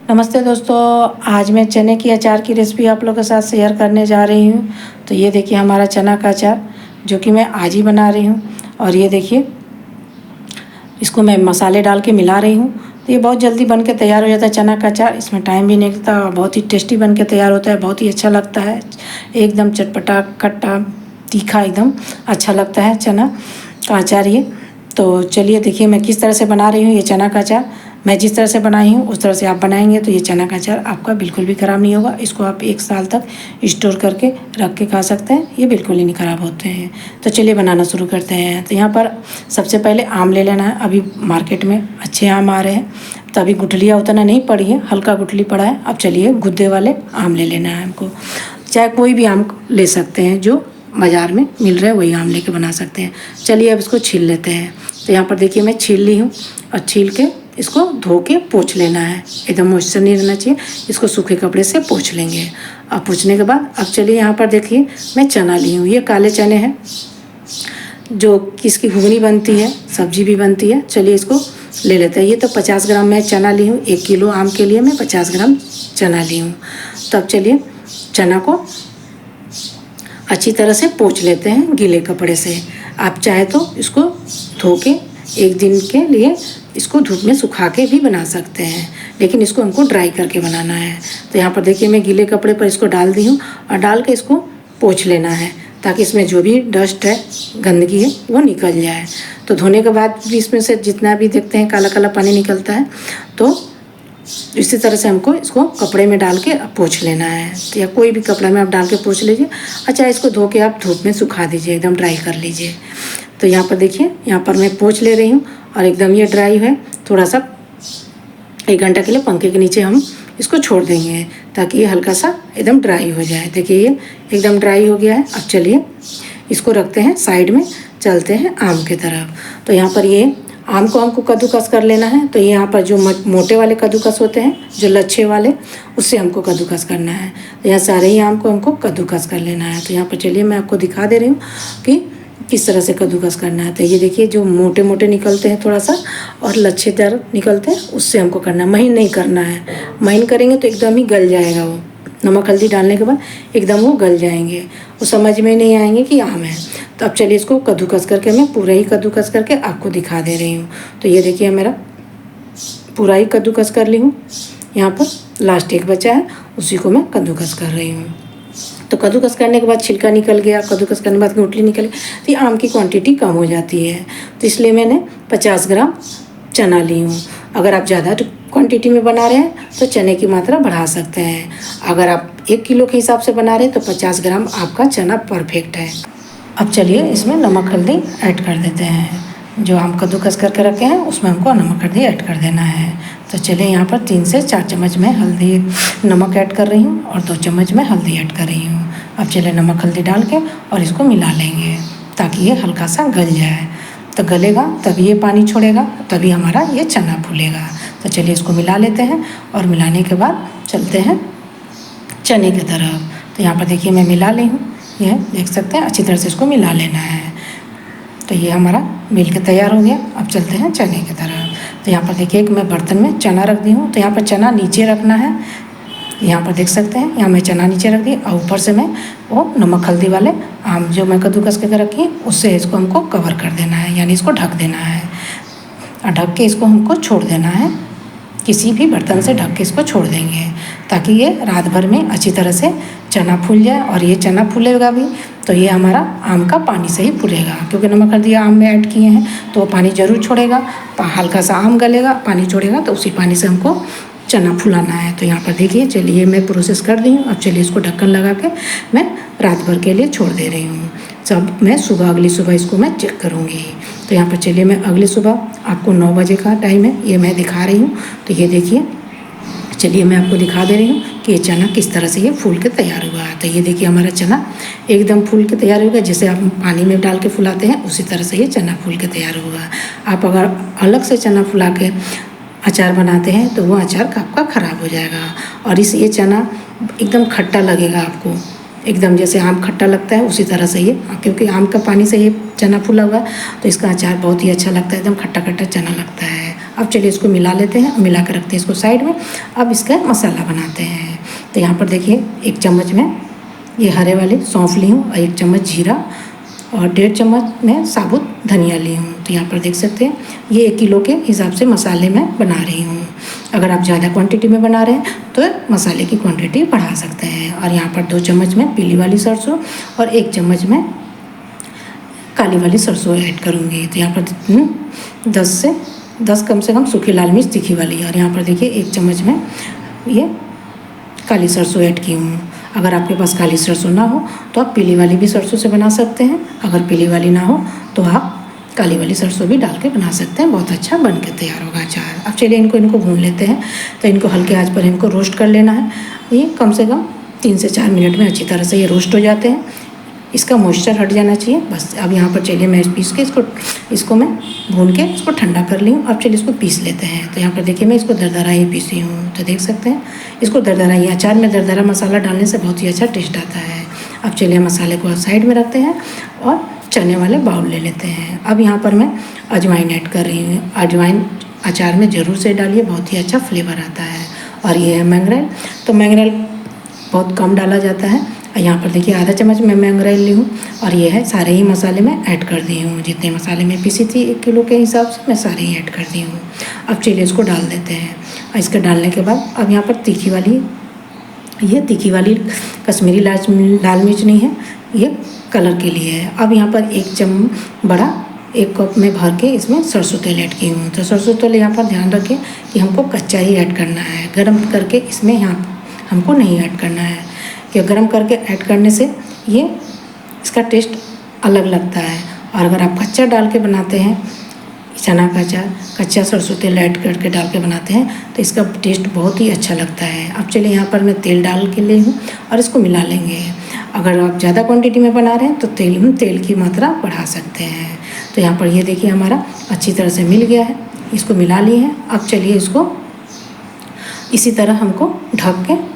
नमस्ते दोस्तों, आज मैं चने की अचार की रेसिपी आप लोगों के साथ शेयर करने जा रही हूँ। तो ये देखिए हमारा चना का अचार जो कि मैं आज ही बना रही हूँ। और ये देखिए इसको मैं मसाले डाल के मिला रही हूँ। तो ये बहुत जल्दी बन के तैयार हो जाता है चना का अचार, इसमें टाइम भी नहीं लगता और बहुत ही टेस्टी बन के तैयार होता है, बहुत ही अच्छा लगता है। एकदम चटपटा खट्टा तीखा एकदम अच्छा लगता है चना का अचार ये। तो चलिए देखिए मैं किस तरह से बना रही हूँ ये चना का अचार। मैं जिस तरह से बनाई हूँ उस तरह से आप बनाएंगे तो ये चना का अचार आपका बिल्कुल भी ख़राब नहीं होगा। इसको आप 1 साल तक स्टोर करके रख के खा सकते हैं, ये बिल्कुल ही नहीं ख़राब होते हैं। तो चलिए बनाना शुरू करते हैं। तो यहाँ पर सबसे पहले आम ले लेना है। अभी मार्केट में अच्छे आम आ रहे हैं, तो अभी गुठलियाँ उतना नहीं पड़ी है, हल्का गुठली पड़ा है। अब चलिए गुद्दे वाले आम ले लेना है हमको। चाहे कोई भी आम ले सकते हैं, जो बाज़ार में मिल रहा है वही आम लेके बना सकते हैं। चलिए अब इसको छील लेते हैं। तो यहाँ पर देखिए मैं छील ली हूँ और छील के इसको धो के पोंछ लेना है। एकदम मॉइस्चर नहीं रहना चाहिए, इसको सूखे कपड़े से पोंछ लेंगे। अब पोंछने के बाद अब चलिए यहाँ पर देखिए मैं चना ली हूँ। ये काले चने हैं जो किसकी घुगनी बनती है, सब्जी भी बनती है। चलिए इसको ले लेते हैं। ये तो 50 ग्राम मैं चना ली हूँ, 1 किलो आम के लिए मैं 50 ग्राम चना ली हूँ। तो अब चलिए चना को अच्छी तरह से पोंछ लेते हैं गीले कपड़े से। आप चाहे तो इसको धो के 1 दिन के लिए इसको धूप में सुखा के भी बना सकते हैं, लेकिन इसको हमको ड्राई करके बनाना है। तो यहाँ पर देखिए मैं गीले कपड़े पर इसको डाल दी हूँ और डाल के इसको पोंछ लेना है, ताकि इसमें जो भी डस्ट है, गंदगी है, वो निकल जाए। तो धोने के बाद भी इसमें से जितना भी देखते हैं काला काला पानी निकलता है, तो इसी तरह से हमको इसको कपड़े में डाल के पोंछ लेना है। तो या कोई भी कपड़ा में आप डाल के पोंछ लीजिए। अच्छा, इसको धो के आप धूप में सुखा दीजिए, एकदम ड्राई कर लीजिए। तो यहाँ पर देखिए यहाँ पर मैं पोंछ ले रही हूँ और एकदम ये ड्राई है। थोड़ा सा 1 घंटा के लिए पंखे के नीचे हम इसको छोड़ देंगे, ताकि ये हल्का सा एकदम ड्राई हो जाए। देखिए ये एकदम ड्राई हो गया है। अब चलिए इसको रखते हैं साइड में, चलते हैं आम की तरफ। तो यहाँ पर ये आम को हमको कद्दूकस कर लेना है। तो यहाँ पर जो मोटे वाले कद्दूकस होते हैं, जो लच्छे वाले, उससे हमको कद्दूकस करना है। तो यहाँ सारे ही आम को हमको कद्दूकस कर लेना है। तो यहाँ पर चलिए मैं आपको दिखा दे रही हूँ कि किस तरह से कद्दूकस करना है। तो ये देखिए जो मोटे मोटे निकलते हैं थोड़ा सा और लच्छेदार निकलते हैं, उससे हमको करना है, महीन नहीं करना है। महीन करेंगे तो एकदम ही गल जाएगा वो। नमक हल्दी डालने के बाद एकदम वो गल जाएंगे, वो समझ में नहीं आएंगे कि आम है। तो अब चलिए इसको कद्दूकस करके मैं पूरा ही कद्दूकस करके आपको दिखा दे रही हूँ। तो ये देखिए मेरा पूरा ही कद्दूकस कर ली हूँ। यहाँ पर लास्ट एक बचा है, उसी को मैं कद्दूकस कर रही हूँ। तो कद्दूकस करने के बाद छिलका निकल गया, कद्दूकस करने के बाद गुठली निकल गई, तो ये आम की क्वांटिटी कम हो जाती है। तो इसलिए मैंने 50 ग्राम चना ली हूँ। अगर आप ज़्यादा क्वांटिटी में बना रहे हैं तो चने की मात्रा बढ़ा सकते हैं। अगर आप 1 किलो के हिसाब से बना रहे हैं तो 50 ग्राम आपका चना परफेक्ट है। अब चलिए इसमें नमक हल्दी ऐड कर देते हैं। जो हम कद्दूकस करके रखे हैं उसमें हमको नमक हल्दी ऐड कर देना है। तो चलिए यहाँ पर 3 से 4 चम्मच में हल्दी नमक ऐड कर रही हूँ और 2 चम्मच में हल्दी ऐड कर रही हूँ। अब चलिए नमक हल्दी डाल के और इसको मिला लेंगे, ताकि ये हल्का सा गल जाए। तो गलेगा तभी ये पानी छोड़ेगा, तभी हमारा ये चना फूलेगा। तो चलिए इसको मिला लेते हैं और मिलाने के बाद चलते हैं चने की तरफ। तो यहाँ पर देखिए मैं मिला ली हूँ, ये देख सकते हैं, अच्छी तरह से इसको मिला लेना है। तो ये हमारा मिल के तैयार हो गया। अब चलते हैं चने की तरफ। तो यहाँ पर देखिए एक मैं बर्तन में चना रख दी हूँ। तो यहाँ पर चना नीचे रखना है, यहाँ पर देख सकते हैं, यहाँ मैं चना नीचे रख दी और ऊपर से मैं वो नमक हल्दी वाले आम जो मैं कद्दूकस करके रखी है उससे इसको हमको कवर कर देना है, यानी इसको ढक देना है। और ढक के इसको हमको छोड़ देना है, किसी भी बर्तन से ढक के इसको छोड़ देंगे, ताकि ये रात भर में अच्छी तरह से चना फूल जाए। और ये चना फूलेगा भी तो ये हमारा आम का पानी से ही फूलेगा, क्योंकि नमक हल्दी आम में ऐड किए हैं तो वो पानी ज़रूर छोड़ेगा। हल्का सा आम गलेगा, पानी छोड़ेगा, तो उसी पानी से हमको चना फुलाना है। तो यहाँ पर देखिए चलिए मैं प्रोसेस कर दी हूँ। अब चलिए इसको ढक्कन लगा के मैं रात भर के लिए छोड़ दे रही हूँ। सब मैं अगली सुबह इसको मैं चेक करूँगी। तो यहाँ पर चलिए मैं अगली सुबह, आपको 9 बजे का टाइम है, ये मैं दिखा रही हूँ। तो ये देखिए, चलिए मैं आपको दिखा दे रही हूँ कि ये चना किस तरह से ये फूल के तैयार हुआ है। तो ये देखिए हमारा चना एकदम फूल के तैयार होगा, जैसे आप पानी में डाल के फुलाते हैं उसी तरह से ये चना फूल के तैयार होगा। आप अगर अलग से चना फुला के अचार बनाते हैं तो वो अचार आपका ख़राब हो जाएगा। और ये चना एकदम खट्टा लगेगा आपको, एकदम जैसे आम खट्टा लगता है उसी तरह से ये, क्योंकि आम का पानी से ये चना फूला हुआ है तो इसका अचार बहुत ही अच्छा लगता है, एकदम खट्टा खट्टा चना लगता है। अब चलिए इसको मिला लेते हैं, मिला कर रखते हैं इसको साइड में। अब इसका मसाला बनाते हैं। तो यहाँ पर देखिए 1 चम्मच में ये हरे वाली सौंफ ली हूँ और 1 चम्मच जीरा और 1.5 चम्मच में साबुत धनिया ली हूँ। तो यहाँ पर देख सकते हैं ये 1 किलो के हिसाब से मसाले मैं बना रही हूँ। अगर आप ज़्यादा क्वांटिटी में बना रहे हैं तो मसाले की क्वांटिटी बढ़ा सकते हैं। और यहाँ पर 2 चम्मच में पीली वाली सरसों और 1 चम्मच में काली वाली सरसों ऐड करूँगी। तो यहाँ पर 10 कम से कम सूखी लाल मिर्च तीखी वाली। और यहाँ पर देखिए 1 चम्मच में ये काली सरसों ऐड की हूँ। अगर आपके पास काली सरसों ना हो तो आप पीली वाली भी सरसों से बना सकते हैं। अगर पीली वाली ना हो तो आप काली वाली सरसों भी डाल के बना सकते हैं। बहुत अच्छा बन के तैयार होगा अचार। अब चलिए इनको भून लेते हैं। तो इनको हल्के आंच पर इनको रोस्ट कर लेना है। ये कम से कम 3 से 4 मिनट में अच्छी तरह से ये रोस्ट हो जाते हैं। इसका मॉइस्चर हट जाना चाहिए बस। अब यहाँ पर चलिए मैं पीस के इसको मैं भून के इसको ठंडा कर ली हूँ। अब चलिए इसको पीस लेते हैं। तो यहाँ पर देखिए मैं इसको दरदरा ही पीसी हूँ। तो देख सकते हैं इसको दरदरा ही, अचार में दरदरा मसाला डालने से बहुत ही अच्छा टेस्ट आता है। अब चलिए मसाले को साइड में रखते हैं और चने वाले बाउल ले लेते हैं। अब यहाँ पर मैं अजवाइन ऐड कर रही हूँ। अजवाइन अचार में ज़रूर से डालिए, बहुत ही अच्छा फ्लेवर आता है। और ये है मंगरेल। तो मंगरेल बहुत कम डाला जाता है। यहाँ पर देखिए आधा चम्मच मैं मंगरेल ली हूँ और ये है सारे ही मसाले मैं ऐड कर दी हूँ। जितने मसाले मैं पीसी थी 1 किलो के हिसाब से मैं सारे ही ऐड कर दी हूँ। अब चलिए इसको डाल देते हैं। और इसके डालने के बाद अब यहाँ पर तीखी वाली कश्मीरी लाल मिर्च नहीं है, ये कलर के लिए है। अब यहाँ पर 1 कप में भर के इसमें सरसों तेल ऐड की हूँ। तो सरसों तेल यहाँ पर ध्यान रखें कि हमको कच्चा ही ऐड करना है, गर्म करके इसमें यहाँ हमको नहीं ऐड करना है। कि गर्म करके ऐड करने से ये इसका टेस्ट अलग लगता है। और अगर आप कच्चा डाल के बनाते हैं चना का अचार, कच्चा सरसों तेल ऐड करके डाल के बनाते हैं तो इसका टेस्ट बहुत ही अच्छा लगता है। अब चलिए यहाँ पर मैं तेल डाल के ली हूँ और इसको मिला लेंगे। अगर आप ज़्यादा क्वांटिटी में बना रहे हैं तो तेल की मात्रा बढ़ा सकते हैं। तो यहाँ पर ये देखिए हमारा अच्छी तरह से मिल गया है, इसको मिला लिए हैं। अब चलिए इसको इसी तरह हमको ढक के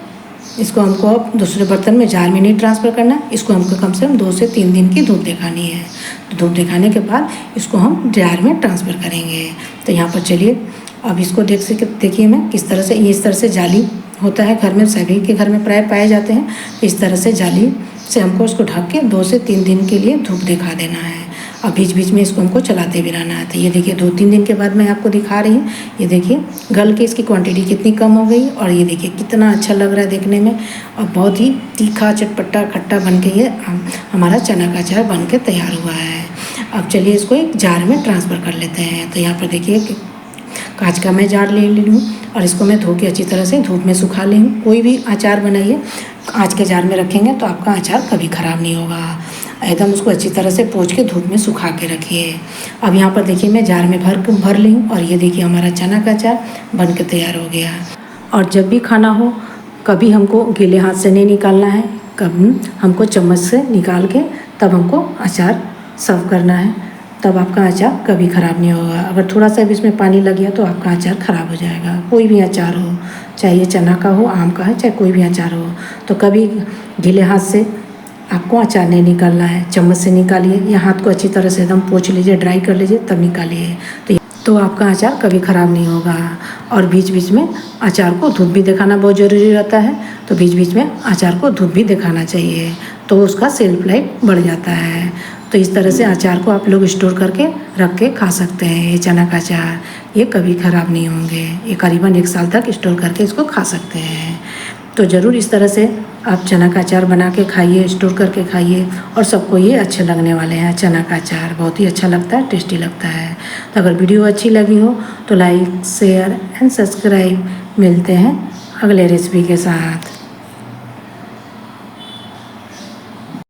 इसको हमको अब दूसरे बर्तन में जार में नहीं ट्रांसफ़र करना है। इसको हमको कम से कम 2 से 3 दिन की धूप दिखानी है। तो धूप दिखाने के बाद इसको हम जार में ट्रांसफ़र करेंगे। तो यहाँ पर चलिए अब इसको देखिए मैं किस तरह से, ये इस तरह से जाली होता है घर में, सभी के घर में प्राय पाए जाते हैं। इस तरह से जाली से हमको इसको ढक के 2 से 3 दिन के लिए धूप दिखा देना है। अब बीच बीच में इसको हमको चलाते भी रहना है। तो ये देखिए 2-3 दिन के बाद मैं आपको दिखा रही हूँ। ये देखिए गल के इसकी क्वांटिटी कितनी कम हो गई और ये देखिए कितना अच्छा लग रहा है देखने में। और बहुत ही तीखा चटपटा खट्टा बन के ये हमारा चना का अचार बन के तैयार हुआ है। अब चलिए इसको एक जार में ट्रांसफ़र कर लेते हैं। तो यहाँ पर देखिए कांच का मैं जार ले ली हूँ और इसको मैं धो के अच्छी तरह से धूप में सुखा ली हूँ। कोई भी अचार बनाइए कांच के जार में रखेंगे तो आपका अचार कभी ख़राब नहीं होगा। एकदम उसको अच्छी तरह से पोंछ के धूप में सुखा के रखिए। अब यहाँ पर देखिए मैं जार में भर ली हूँ और ये देखिए हमारा चना का अचार बन के तैयार हो गया। और जब भी खाना हो कभी हमको गीले हाथ से नहीं निकालना है, कभी हमको चम्मच से निकाल के तब हमको अचार सर्व करना है। तब आपका अचार कभी ख़राब नहीं होगा। अगर थोड़ा सा भी इसमें पानी लग गया तो आपका अचार ख़राब हो जाएगा। कोई भी अचार हो, चाहे ये चना का हो, आम का है, चाहे कोई भी अचार हो, तो कभी गीले हाथ से आपको अचार नहीं निकालना है। चम्मच से निकालिए या हाथ को अच्छी तरह से एकदम पोंछ लीजिए, ड्राई कर लीजिए, तब निकालिए तो आपका अचार कभी ख़राब नहीं होगा। और बीच बीच में अचार को धूप भी दिखाना बहुत ज़रूरी रहता है। तो बीच बीच में अचार को धूप भी दिखाना चाहिए तो उसका सेल्फ लाइफ बढ़ जाता है। तो इस तरह से अचार को आप लोग स्टोर करके रख के खा सकते हैं। ये चना का अचार ये कभी ख़राब नहीं होंगे। ये करीबन 1 साल तक स्टोर करके इसको खा सकते हैं। तो ज़रूर इस तरह से आप चना का अचार बना के खाइए, स्टोर करके खाइए और सबको ये अच्छे लगने वाले हैं। चना का अचार बहुत ही अच्छा लगता है, टेस्टी लगता है। तो अगर वीडियो अच्छी लगी हो तो लाइक, शेयर एंड सब्सक्राइब। मिलते हैं अगले रेसिपी के साथ।